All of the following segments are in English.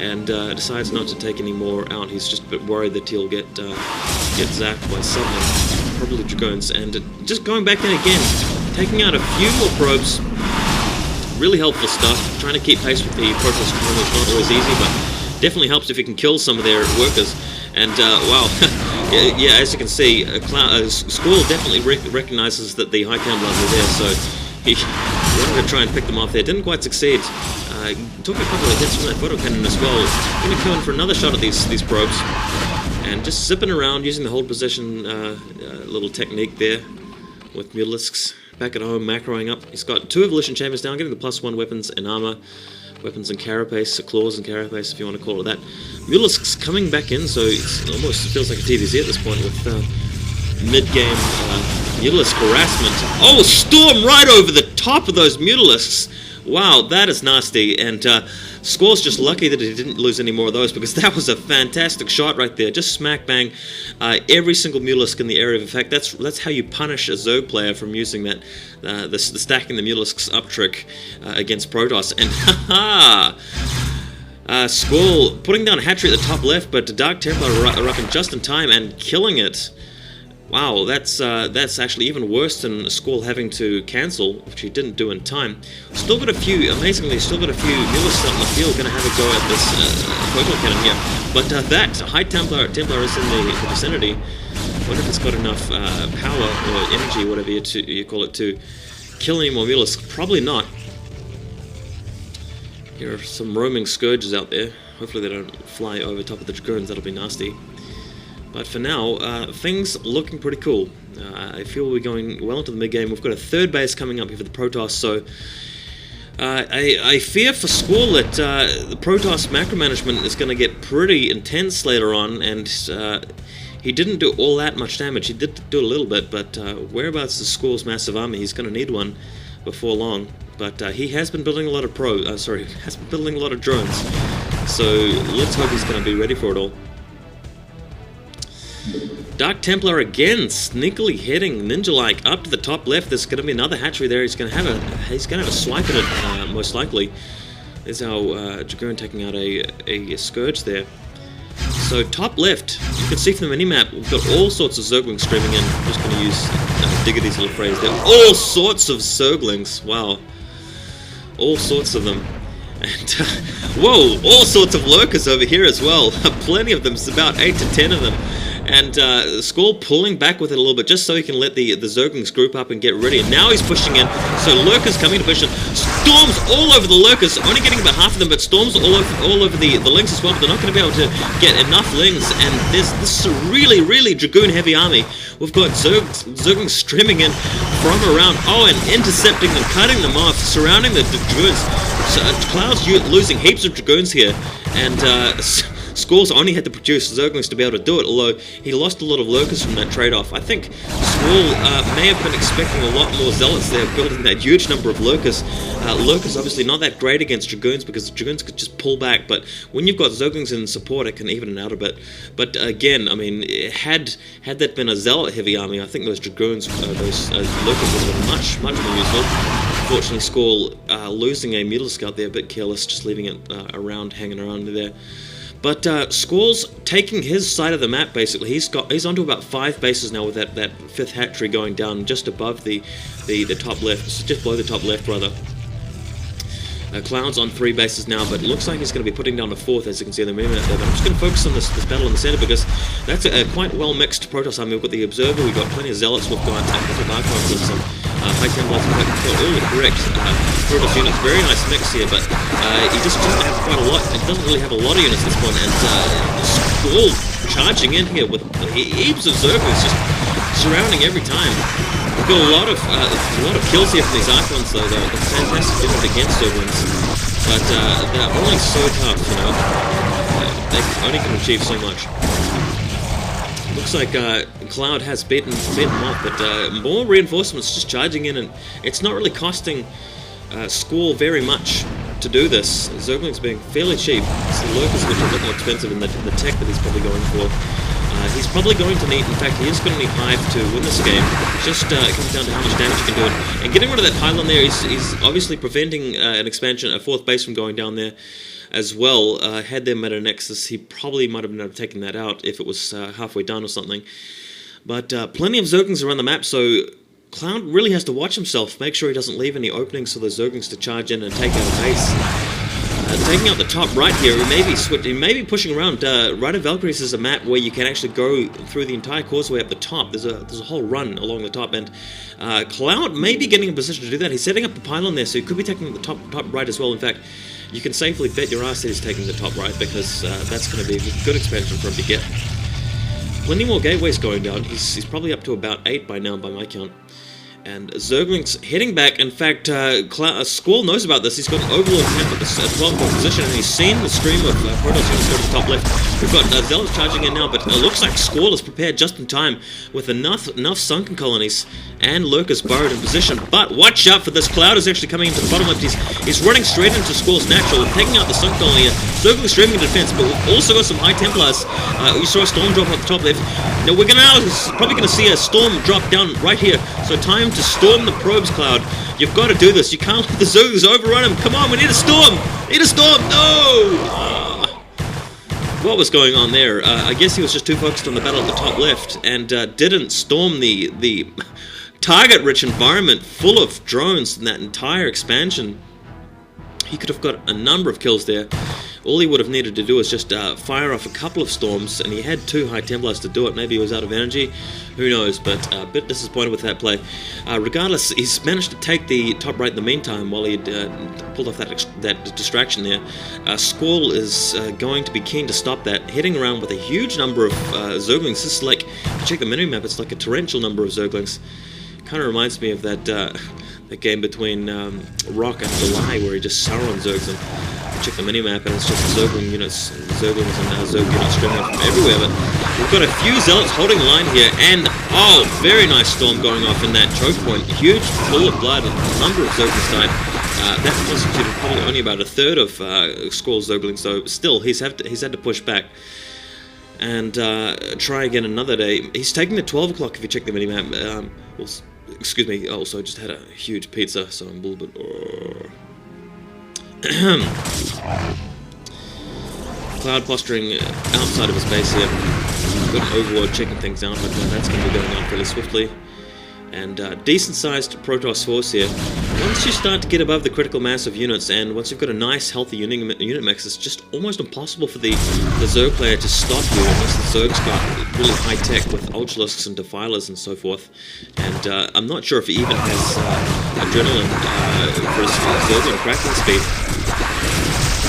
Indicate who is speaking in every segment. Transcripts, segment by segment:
Speaker 1: and decides not to take any more out. He's just a bit worried that he'll get zapped by something, probably dragoons, and just going back in again, taking out a few more probes. Really helpful stuff. Trying to keep pace with the Protoss economy is not always easy, but definitely helps if you can kill some of their workers. And wow, yeah, as you can see, SquaLL definitely recognizes that the High Templars are there, so he wanted to try and pick them off there. Didn't quite succeed. Took a couple of hits from that photo cannon as well. Going to come in for another shot at these probes, and just zipping around using the hold position little technique there with mutalisks. Back at home, macroing up. He's got 2 evolution chambers down, getting the +1 weapons and armor, weapons and carapace, claws and carapace, if you want to call it that. Mutalisks coming back in, so it almost feels like a TVZ at this point with mid-game mutalisk harassment. Oh, storm right over the top of those mutalisks! Wow, that is nasty, and SquaLL's just lucky that he didn't lose any more of those, because that was a fantastic shot right there. Just smack bang every single mutalisk in the area of effect. That's how you punish a Zerg player from using that the stacking the mutalisks up trick against Protoss. And haha! SquaLL putting down a hatchery at the top left, but the Dark Templar are up in just in time and killing it. Wow, that's actually even worse than SquaLL having to cancel, which he didn't do in time. Still got a few, amazingly, still got a few mutalisks out in the field, going to have a go at this photon cannon here. But that High Templar is in the vicinity. I wonder if it's got enough power or energy, whatever you call it, to kill any more mutalisks. Probably not. Here are some roaming scourges out there. Hopefully they don't fly over top of the dragoons, that'll be nasty. But for now, things looking pretty cool. I feel we're going well into the mid-game. We've got a 3rd base coming up here for the Protoss, so I fear for SquaLL that the Protoss macro management is going to get pretty intense later on, and he didn't do all that much damage. He did do a little bit, but whereabouts is SquaLL's massive army? He's going to need one before long. But he has been building a lot of drones. So let's hope he's going to be ready for it all. Dark Templar again, sneakily heading ninja-like up to the top left. There's going to be another hatchery there. He's going to have a swipe at it, most likely. There's our dragoon taking out a scourge there. So top left, you can see from the minimap, we've got all sorts of Zerglings streaming in. I'm just going to use Diggity's little phrase there. All sorts of Zerglings. Wow, all sorts of them. And whoa, all sorts of Lurkers over here as well. Plenty of them. It's about 8 to 10 of them. And SquaLL pulling back with it a little bit just so he can let the Zerglings group up and get ready. And now he's pushing in. So Lurkers coming to position. Storms all over the Lurkers. Only getting about half of them, but storms all over the Lings as well. But they're not going to be able to get enough Lings. And this is a really, really Dragoon-heavy army. We've got Zerglings streaming in from around. Oh, and intercepting them, cutting them off, surrounding the Dragoons. So Cloud's losing heaps of Dragoons here. And SquaLL's only had to produce Zerglings to be able to do it, although he lost a lot of Lurkers from that trade-off. I think SquaLL may have been expecting a lot more Zealots there, building that huge number of Lurkers. Lurkers obviously not that great against Dragoons, because Dragoons could just pull back, but when you've got Zerglings in support, it can even it out a bit. But again, I mean, had that been a Zealot-heavy army, I think those Dragoons, those Lurkers would have been much more useful. Unfortunately, SquaLL losing a Mutalisk out there, a bit careless, just leaving it hanging around there. But SquaLL's taking his side of the map, basically. He's onto about 5 bases now with that 5th hatchery going down just above the top left, just below the top left, rather. Cloud's on 3 bases now, but it looks like he's going to be putting down a 4th, as you can see in the minimap there. But I'm just going to focus on this battle in the center, because that's a quite well-mixed Protoss army. We've got the Observer, we've got plenty of Zealots, we've got a couple of Archons and some High Templars, all the correct Protoss units. Very nice mix here, but he just doesn't have quite a lot. He doesn't really have a lot of units at this point, and SquaLL charging in here with heaps of Zerglings just surrounding every time. We've got a lot of kills here from these Archons, though. They're fantastic unit against Zerglings, but they're only so tough, you know. They only can achieve so much. Looks like Cloud has beaten them off, but more reinforcements just charging in, and it's not really costing SquaLL very much to do this. Zerglings being fairly cheap. So Lurkers, which are a bit more expensive in the tech that he's probably going for. He's probably going to need, in fact, he is going to need Hive to win this game. Just it comes down to how much damage he can do it. And getting rid of that pylon there is obviously preventing an expansion, a 4th base from going down there. as well. Had their meta nexus, he probably might have ended up taking that out if it was halfway done or something. But plenty of Zerglings around the map, so Cloud really has to watch himself, make sure he doesn't leave any openings for the Zerglings to charge in and take out a base. Taking out the top right here, he may be pushing around. Right of Valkyries is a map where you can actually go through the entire causeway up the top. There's a whole run along the top, and Cloud may be getting in a position to do that. He's setting up the pylon there, so he could be taking the top right as well. In fact, you can safely bet your ass that he's taking the top right, because that's going to be a good expansion for him to get. Plenty more gateways going down. He's probably up to about 8 by now by my count. And Zerglings heading back. In fact, SquaLL knows about this. He's got an Overlord camp at the 12 position, and he's seen the stream of Protoss units go to the top left. We've got Zealots charging in now, but it looks like SquaLL is prepared just in time with enough sunken colonies and Lurkers burrowed in position. But watch out for this. Cloud is actually coming into the bottom left. He's running straight into SquaLL's natural, taking out the sunk colony. Zerglings streaming defense, but we've also got some high Templars. You saw a storm drop off the top left. Now we're probably going to see a storm drop down right here. So time to storm the probes, Cloud. You've got to do this. You can't let the Zerglings overrun him. Come on, we need a storm. Need a storm. No. What was going on there? I guess he was just too focused on the battle at the top left and didn't storm the target-rich environment full of drones in that entire expansion. He could have got a number of kills there. All he would have needed to do is just fire off a couple of storms, and he had 2 high Templars to do it. Maybe he was out of energy, who knows, but a bit disappointed with that play. Regardless, he's managed to take the top right in the meantime while he pulled off that distraction there. SquaLL is going to be keen to stop that, heading around with a huge number of Zerglings. This is like, if you check the mini-map, it's like a torrential number of Zerglings. Kind of reminds me of that game between Rock and July, where he just Sauron Zergs them. Check the minimap, and it's just Zerglings and Zerg units streaming out from everywhere. But we've got a few Zealots holding the line here, and oh, very nice storm going off in that choke point. Huge pool of blood, a number of Zerglings died. That constituted probably only about a third of SquaLL's Zerglings, so still he's had to push back and try again another day. He's taking the 12 o'clock if you check the minimap. Well, excuse me. Also, just had a huge pizza, so I'm a little bit. Cloud posturing outside of his base here. Got an Overlord checking things out, but that's going to be going on fairly swiftly. And decent-sized Protoss force here. Once you start to get above the critical mass of units, and once you've got a nice, healthy unit mix, it's just almost impossible for the Zerg player to stop you unless the Zerg's got really high-tech with Ultralisks and Defilers and so forth. And I'm not sure if he even has Adrenaline for his Zerg and cracking speed.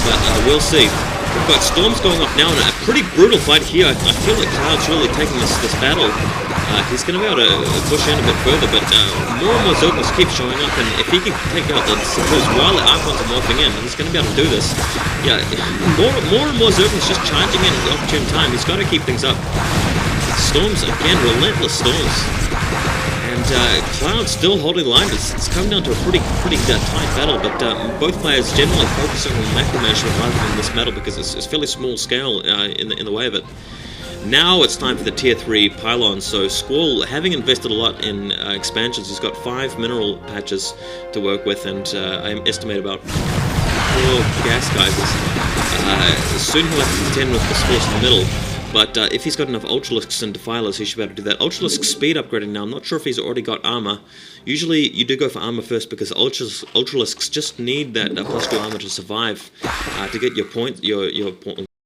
Speaker 1: But we'll see. We've got storms going off now, and a pretty brutal fight here. I feel like Cloud's really taking this battle. He's going to be able to push in a bit further, but more and more Zerglings keep showing up, and if he can take out the supports while the Archons are morphing in, he's going to be able to do this. Yeah, more and more Zerglings just charging in at the opportune time. He's got to keep things up. Storms, again, relentless storms. And Cloud's still holding the line. It's come down to a pretty tight battle, but both players generally focusing on macro management rather than this battle because it's fairly small scale in the way of it. Now it's time for the tier 3 pylons. So SquaLL, having invested a lot in expansions, he's got 5 mineral patches to work with, and I estimate about 4 gas geysers. Soon he'll have to contend with this force in the middle. But if he's got enough Ultralisks and Defilers, he should be able to do that. Ultralisk speed upgrading now. I'm not sure if he's already got armor. Usually you do go for armor first because Ultralisks just need that +2 armor to survive, to get your